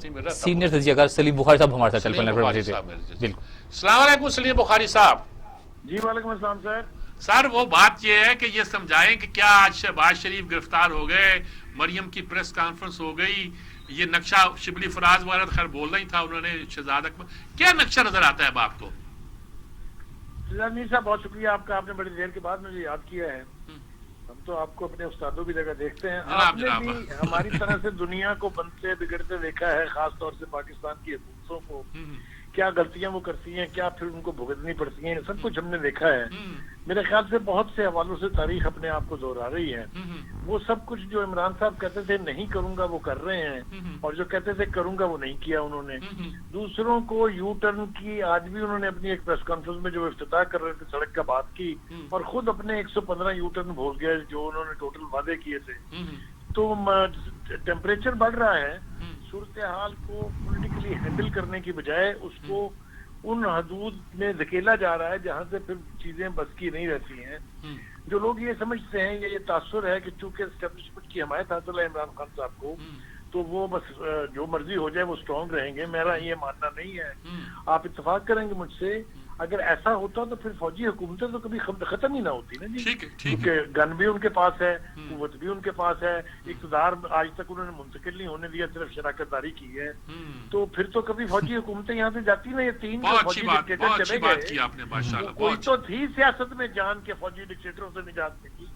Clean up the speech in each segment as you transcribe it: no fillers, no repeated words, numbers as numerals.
Senior تجزیہ کار سلیم بخاری صاحب ہمارے ساتھ ٹیلیفون لائن پر صاحب بالکل. السلام علیکم سلیم بخاری صاحب. جی وعلیکم السلام سر. سر وہ بات یہ ہے کہ یہ سمجھائیں کہ کیا آج شہباز شریف گرفتار ہو گئے, مریم کی پریس کانفرنس ہو گئی, یہ نقشہ شبلی فراز وغیرہ خیر بولنا ہی تھا انہوں نے, شہزاد اکبر, کیا نقشہ نظر آتا ہے اب آپ کو؟ شہزاد میر صاحب بہت شکریہ آپ کا, آپ نے بڑی دیر کے بعد مجھے یاد کیا ہے. ہم تو آپ کو اپنے استادوں کی جگہ دیکھتے ہیں. آپ نے بھی ہماری طرح سے دنیا کو بنتے بگڑتے دیکھا ہے, خاص طور سے پاکستان کی حکومتوں کو, کیا غلطیاں وہ کرتی ہیں, کیا پھر ان کو بھگتنی پڑتی ہیں, سب کچھ ہم نے دیکھا ہے. میرے خیال سے بہت سے حوالوں سے تاریخ اپنے آپ کو دہرا رہی ہے. وہ سب کچھ جو عمران صاحب کہتے تھے نہیں کروں گا وہ کر رہے ہیں, اور جو کہتے تھے کروں گا وہ نہیں کیا انہوں نے. دوسروں کو یو ٹرن کی, آج بھی انہوں نے اپنی ایک پریس کانفرنس میں جو افتتاح کر رہے تھے سڑک کا بات کی, اور خود اپنے 115 یو ٹرن بھول گئے جو انہوں نے ٹوٹل وعدے کیے تھے. تو ٹیمپریچر بڑھ رہا ہے, صورتحال کو پولیٹیکلی ہینڈل کرنے کی بجائے اس کو ان حدود میں دھکیلا جا رہا ہے جہاں سے پھر چیزیں بس کی نہیں رہتی ہیں. جو لوگ یہ سمجھتے ہیں, یہ تاثر ہے کہ چونکہ اسٹیبلشمنٹ کی حمایت حاصل ہے عمران خان صاحب کو, تو وہ بس جو مرضی ہو جائے وہ اسٹرانگ رہیں گے. میرا یہ ماننا نہیں ہے. آپ اتفاق کریں گے مجھ سے, اگر ایسا ہوتا تو پھر فوجی حکومتیں تو کبھی ختم ہی نہ ہوتی نا جی, کیونکہ گن بھی ان کے پاس ہے, قوت بھی ان کے پاس ہے, اقتدار آج تک انہوں نے منتقل نہیں ہونے دیا, صرف شراکت داری کی ہے. تو پھر تو کبھی فوجی حکومتیں یہاں سے جاتی نا. یہ 3 فوجی ڈکٹیٹر چلے گئے, کوئی تو تھی سیاست میں جان کے فوجی ڈکٹیٹروں سے نجات ملی.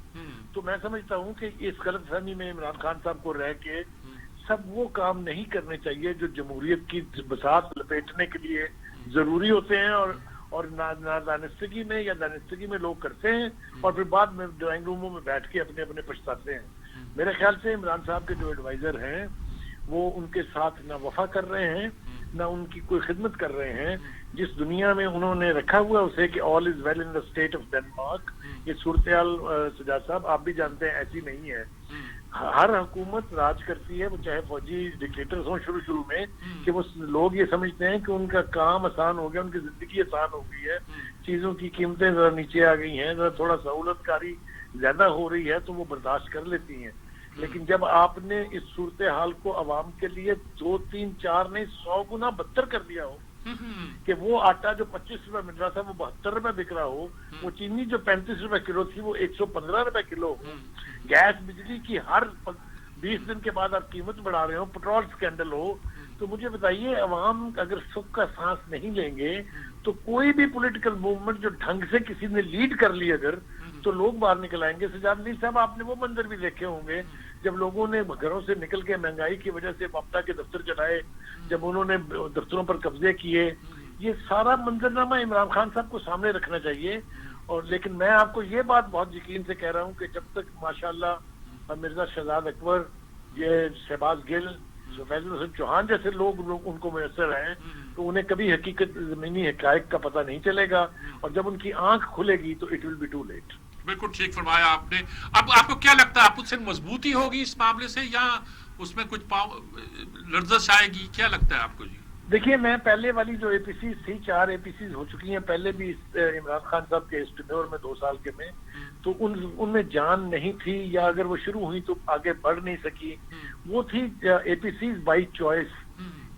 تو میں سمجھتا ہوں کہ اس غلط فہمی میں عمران خان صاحب کو رہ کے سب وہ کام نہیں کرنے چاہیے جو جمہوریت کی بساط لپیٹنے کے لیے ضروری ہوتے ہیں, اور نادانستگی میں یا دانستگی میں لوگ کرتے ہیں, اور پھر بعد میں ڈرائنگ روموں میں بیٹھ کے اپنے اپنے پچھتاتے ہیں. میرے خیال سے عمران صاحب کے جو ایڈوائزر ہیں وہ ان کے ساتھ نہ وفا کر رہے ہیں, نہ ان کی کوئی خدمت کر رہے ہیں. جس دنیا میں انہوں نے رکھا ہوا اسے کہ all is well in the state of Denmark, یہ صورتحال سجاد صاحب آپ بھی جانتے ہیں ایسی نہیں ہے. ہر حکومت راج کرتی ہے, وہ چاہے فوجی ڈکٹیٹرز ہوں شروع میں, کہ وہ لوگ یہ سمجھتے ہیں کہ ان کا کام آسان ہو گیا, ان کی زندگی آسان ہو گئی ہے, چیزوں کی قیمتیں ذرا نیچے آ گئی ہیں, ذرا تھوڑا سہولت کاری زیادہ ہو رہی ہے, تو وہ برداشت کر لیتی ہیں. لیکن جب آپ نے اس صورتحال کو عوام کے لیے 2 3 4 نہیں 100 گنا بدتر کر دیا ہو, کہ وہ آٹا جو 25 روپے مل رہا تھا وہ 72 روپے بک رہا ہو, وہ چینی جو 35 روپے کلو تھی وہ 115 روپے کلو ہو, گیس بجلی کی ہر 20 دن کے بعد آپ قیمت بڑھا رہے ہو, پیٹرول سکینڈل ہو, تو مجھے بتائیے عوام اگر سکھ کا سانس نہیں لیں گے تو کوئی بھی پولیٹیکل موومنٹ جو ڈھنگ سے کسی نے لیڈ کر لی اگر, تو لوگ باہر نکل آئیں گے. سجاد میر صاحب آپ نے وہ منظر بھی دیکھے ہوں گے جب لوگوں نے گھروں سے نکل کے مہنگائی کی وجہ سے ممتا کے دفتر چلائے, جب انہوں نے دفتروں پر قبضے کیے. یہ سارا منظرنامہ عمران خان صاحب کو سامنے رکھنا چاہیے. اور لیکن میں آپ کو یہ بات بہت یقین سے کہہ رہا ہوں کہ جب تک ماشاءاللہ مرزا شہزاد اکبر, یہ شہباز گل, فیض الحسن چوہان جیسے لوگ ان کو میسر ہیں, تو انہیں کبھی حقیقت زمینی حقائق کا پتہ نہیں چلے گا, اور جب ان کی آنکھ کھلے گی تو it will be too late. بالکل ٹھیک فرمایا آپ نے. اب آپ کو کیا لگتا ہے, آپ سے مضبوطی ہوگی اس معاملے سے, یا اس میں کچھ لرزش آئے گی, کیا لگتا ہے آپ کو جی؟ دیکھیے, میں پہلے والی جو اے پی سیز تھی, 4 اے پی سیز ہو چکی ہیں پہلے بھی عمران خان صاحب کے اسٹینور میں 2 سال کے میں, تو ان میں جان نہیں تھی, یا اگر وہ شروع ہوئی تو آگے بڑھ نہیں سکی. وہ تھی اے پی سیز بائی چوائس.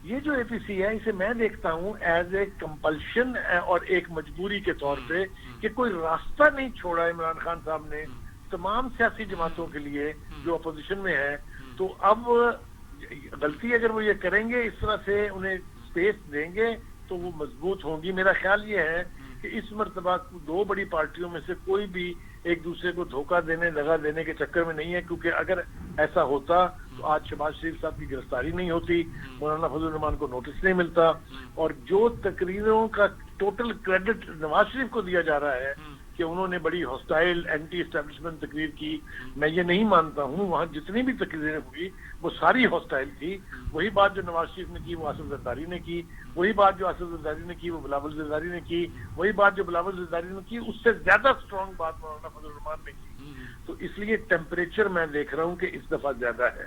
یہ جو اے پی سی ہے اسے میں دیکھتا ہوں ایز اے کمپلشن اور ایک مجبوری کے طور پہ, کہ کوئی راستہ نہیں چھوڑا عمران خان صاحب نے تمام سیاسی جماعتوں کے لیے جو اپوزیشن میں ہے. تو اب غلطی اگر وہ یہ کریں گے, اس طرح سے انہیں اسپیس دیں گے تو وہ مضبوط ہوں گی. میرا خیال یہ ہے کہ اس مرتبہ 2 بڑی پارٹیوں میں سے کوئی بھی ایک دوسرے کو دھوکہ دگا دینے کے چکر میں نہیں ہے, کیونکہ اگر ایسا ہوتا تو آج شہباز شریف صاحب کی گرفتاری نہیں ہوتی, مولانا فضل الرحمان کو نوٹس نہیں ملتا, اور جو تقریروں کا ٹوٹل کریڈٹ نواز شریف کو دیا جا رہا ہے کہ انہوں نے بڑی ہاسٹائل اینٹی اسٹیبلشمنٹ تقریر کی, میں یہ نہیں مانتا ہوں. وہاں جتنی بھی تقریریں ہوئی وہ ساری ہاسٹائل تھی. وہی بات جو نواز شریف نے کی وہ آصف زرداری نے کی, وہی بات جو آصف زرداری نے کی وہ بلاول زرداری نے کی, وہی بات جو بلاول زرداری نے کی اس سے زیادہ اسٹرانگ بات مولانا فضل الرحمان نے کی. تو اس لیے ٹیمپریچر میں دیکھ رہا ہوں کہ اس دفعہ زیادہ ہے.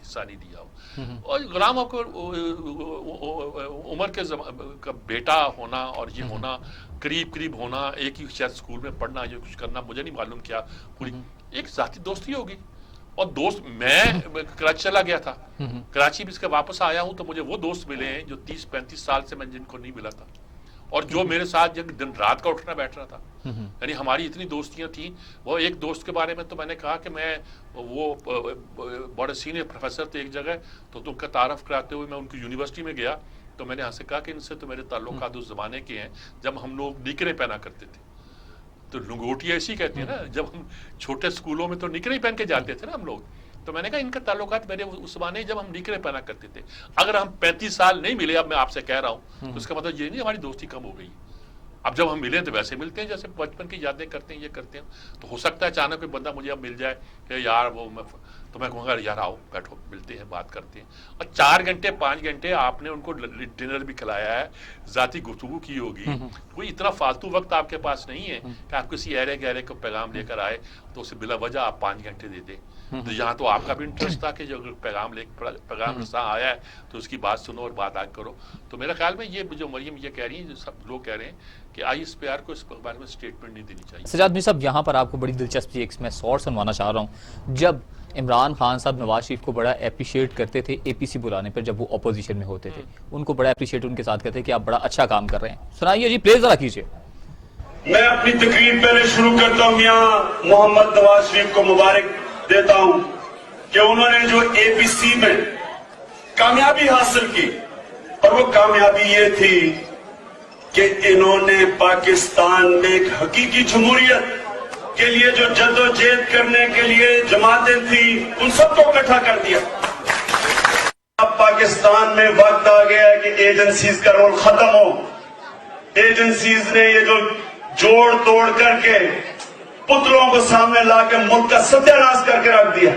حصہ نہیں لیا ہو. اور غلام کو عمر کے کا بیٹا ہونا اور یہ ہونا قریب ہونا, ایک ہی شاید اسکول میں پڑھنا, یہ کچھ کرنا, مجھے نہیں معلوم کیا پوری ایک ذاتی دوستی ہوگی. اور دوست, میں کراچی چلا گیا تھا, کراچی بھی اس کے واپس آیا ہوں تو مجھے وہ دوست ملے ہیں جو 30-35 سال سے میں جن کو نہیں ملا تھا, اور جو میرے ساتھ دن رات کا اٹھنا بیٹھ رہا تھا. یعنی ہماری اتنی دوستیاں تھیں. وہ ایک دوست کے بارے میں تو میں نے کہا کہ میں وہ بڑے سینئر پروفیسر تھے ایک جگہ, تو ان کا تعارف کراتے ہوئے میں ان کی یونیورسٹی میں گیا تو میں نے یہاں سے کہا کہ ان سے تو میرے تعلقات اس زمانے کے ہیں جب ہم لوگ نکریں پہنا کرتے تھے. تو لنگوٹی ایسی کہتے ہیں نا, جب ہم چھوٹے اسکولوں میں تو نکریں پہن کے جاتے تھے نا ہم لوگ. تو میں نے کہا ان کا تعلقات میرے اس زمانے جب ہم نکریں پہنا کرتے تھے. اگر ہم 35 سال نہیں ملے, اب میں آپ سے کہہ رہا ہوں, تو اس کا مطلب یہ نہیں ہماری دوستی کم ہو گئی. اب جب ہم ملیں تو ویسے ملتے ہیں جیسے بچپن کی یادیں کرتے ہیں, یہ کرتے ہیں. تو ہو سکتا ہے اچانک کوئی بندہ مجھے اب مل جائے کہ یار وہ تو میں کہوں گا یار آؤ بیٹھو, ملتے ہیں, بات کرتے ہیں. اور 4 گھنٹے 5 گھنٹے آپ نے ان کو ڈنر بھی کھلایا ہے, ذاتی گفتگو کی ہوگی. کوئی اتنا فالتو وقت آپ کے پاس نہیں ہے کہ آپ کسی ایرے گہرے کو پیغام لے کر آئے تو اسے بلا وجہ آپ 5 گھنٹے دے دیں. تو یہاں تو آپ کا بھی انٹرسٹ تھا کہ جو پیغام رساں آیا ہے تو اس کی بات سنو اور بات آگے کرو. تو میرے خیال میں یہ جو مریم یہ کہہ رہی ہیں, جو سب لوگ کہہ رہے ہیں کہ ISPR کو اس بارے میں سٹیٹمنٹ نہیں دینی چاہیے. سجاد میر صاحب, یہاں پر آپ کو بڑی دلچسپی ایک میں سوال سنوانا چاہ رہا ہوں. جب عمران خان صاحب نواز شریف کو بڑا اپریشیٹ کرتے تھے APC بلانے پر, جب وہ اپوزیشن میں ہوتے تھے, ان کو بڑا اپریشیٹ ان کے ساتھ کہتے کہ آپ بڑا اچھا کام کر رہے ہیں. سنائیے جی, پلیز ذرا کیجیے. میں اپنی تقریر پہلے شروع کرتا ہوں, یہاں محمد نواز شریف کو مبارک دیتا ہوں کہ انہوں نے جو APC میں کامیابی حاصل کی, اور وہ کامیابی یہ تھی کہ انہوں نے پاکستان میں ایک حقیقی جمہوریت کے لیے جو جدوجہد کرنے کے لیے جماعتیں تھیں ان سب کو اکٹھا کر دیا. اب پاکستان میں وقت آ گیا ہے کہ ایجنسیز کا رول ختم ہو. ایجنسیز نے یہ جو جوڑ توڑ کر کے پتلوں کو سامنے لا کے ملک کا ستیہ ناش کر کے رکھ دیا.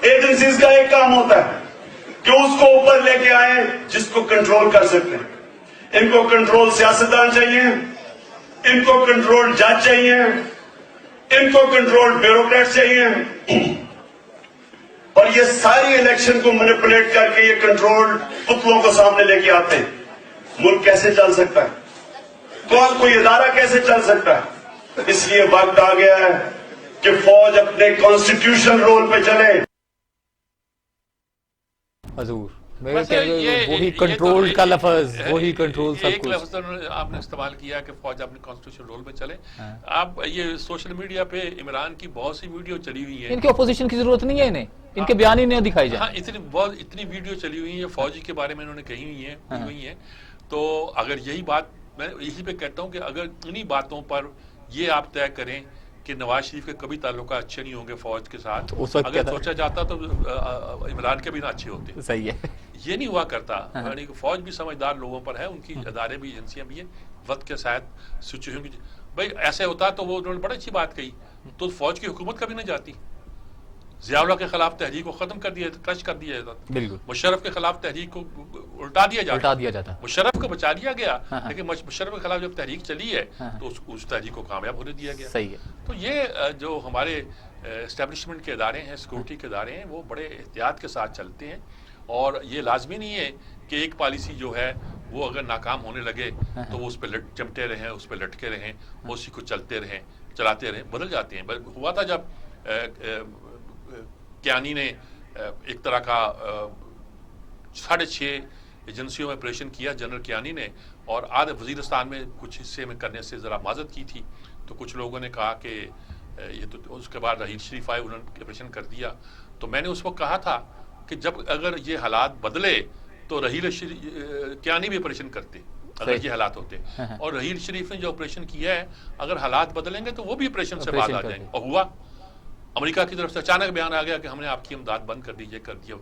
ایجنسیز کا ایک کام ہوتا ہے کہ اس کو اوپر لے کے آئیں جس کو کنٹرول کر سکتے ہیں. ان کو کنٹرول سیاستدان چاہیے, ان کو کنٹرول جج چاہیے, ان کو کنٹرول بیوروکریٹ چاہیے, اور یہ ساری الیکشن کو مینیپولیٹ کر کے یہ کنٹرول پتلوں کو سامنے لے کے آتے ہیں. ملک کیسے چل سکتا ہے؟ کوئی ادارہ کیسے چل سکتا ہے؟ اس لیے وقت آ گیا ہے کہ فوج اپنے کانسٹیٹیوشن رول پہ چلے. حضور وہی کنٹرول کا لفظ, وہی کنٹرول سب ایک کچھ. لفظ آپ نے استعمال کیا کہ فوج اپنے کانسٹیٹیوشن رول میں چلے. آپ یہ سوشل میڈیا پہ عمران کی بہت سی ویڈیو چلی ہوئی ہیں. ان کی اپوزیشن کی ضرورت نہیں ہے, انہیں ان کے بیان ہی نہیں دکھائی جائیں. ہاں, اتنی ویڈیو چلی ہوئی ہیں فوجی کے بارے میں انہوں نے کہی ہوئی ہیں. تو اگر یہی بات میں یہی پہ کہتا ہوں کہ اگر انہی باتوں پر یہ آپ طے کریں کہ نواز شریف کے کبھی تعلقات اچھے نہیں ہوں گے فوج کے ساتھ, اگر سوچا جاتا تو عمران کے بھی نہ اچھے ہوتے. صحیح ہے, یہ نہیں ہوا کرتا. یعنی فوج بھی سمجھدار لوگوں پر ہے, ان کی ادارے بھی ایجنسیاں بھی ہیں, وقت کے ساتھ سچویشن کی. بھائی ایسے ہوتا تو وہ انہوں نے بڑی اچھی بات کہی, تو فوج کی حکومت کبھی نہ جاتی. ضیاء اللہ کے خلاف تحریک کو ختم کر دیا, کرش کر دیا جاتا. بالکل. مشرف کے خلاف تحریک کو الٹا دیا جاتا. مشرف کو بچا لیا گیا, لیکن مشرف کے خلاف جب تحریک چلی ہے تو اس تحریک کو کامیاب ہونے دیا گیا. صحیح ہے. تو یہ جو ہمارے اسٹیبلشمنٹ کے ادارے ہیں, سیکورٹی کے ادارے ہیں, وہ بڑے احتیاط کے ساتھ چلتے ہیں. اور یہ لازمی نہیں ہے کہ ایک پالیسی جو ہے وہ اگر ناکام ہونے لگے تو وہ اس پہ چمٹے رہیں, اس پہ لٹکے رہیں, اسی کو چلاتے رہیں. بدل جاتے ہیں. ہوا تھا جب کیانی نے ایک طرح کا 6.5 ایجنسیوں میں آپریشن کیا جنرل کیانی نے, اور آدھے وزیرستان میں کچھ حصے میں کرنے سے ذرا معذرت کی تھی. تو کچھ لوگوں نے کہا کہ یہ تو اس کے بعد رحیل شریف آئے, انہوں نے آپریشن کر دیا. تو میں نے اس وقت کہا تھا کہ جب اگر یہ حالات بدلے تو رحیل کیانی بھی آپریشن کرتے اگر یہ حالات ہوتے. اور رحیل شریف نے جو آپریشن کیا ہے, اگر حالات بدلیں گے تو وہ بھی آپریشن سے باز آ جائیں گے. اور ہوا, امریکہ کی طرف سے اچانک بیان آ گیا کہ ہم نے آپ کی امداد بند کر دی, یہ کر دیا.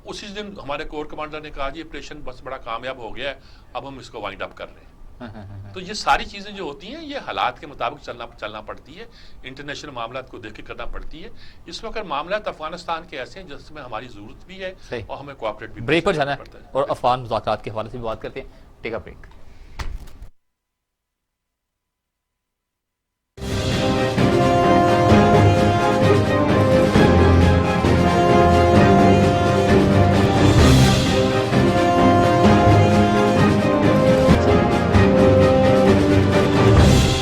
اسی دن ہمارے کور کمانڈر نے کہا جی آپریشن بس بڑا کامیاب ہو گیا ہے, اب ہم اس کو وائنڈ اپ کر رہے ہیں. تو یہ ساری چیزیں جو ہوتی ہیں یہ حالات کے مطابق چلنا پڑتی ہے, انٹرنیشنل معاملات کو دیکھ کے کرنا پڑتی ہے. اس وقت معاملات افغانستان کے ایسے ہیں جس میں ہماری ضرورت بھی ہے اور ہمیں کوآپریٹ بھی. بریک پر جانا ہے اور افغان مذاکرات کے حوالے سے بھی بات کرتے ہیں. ٹیک اے بریک.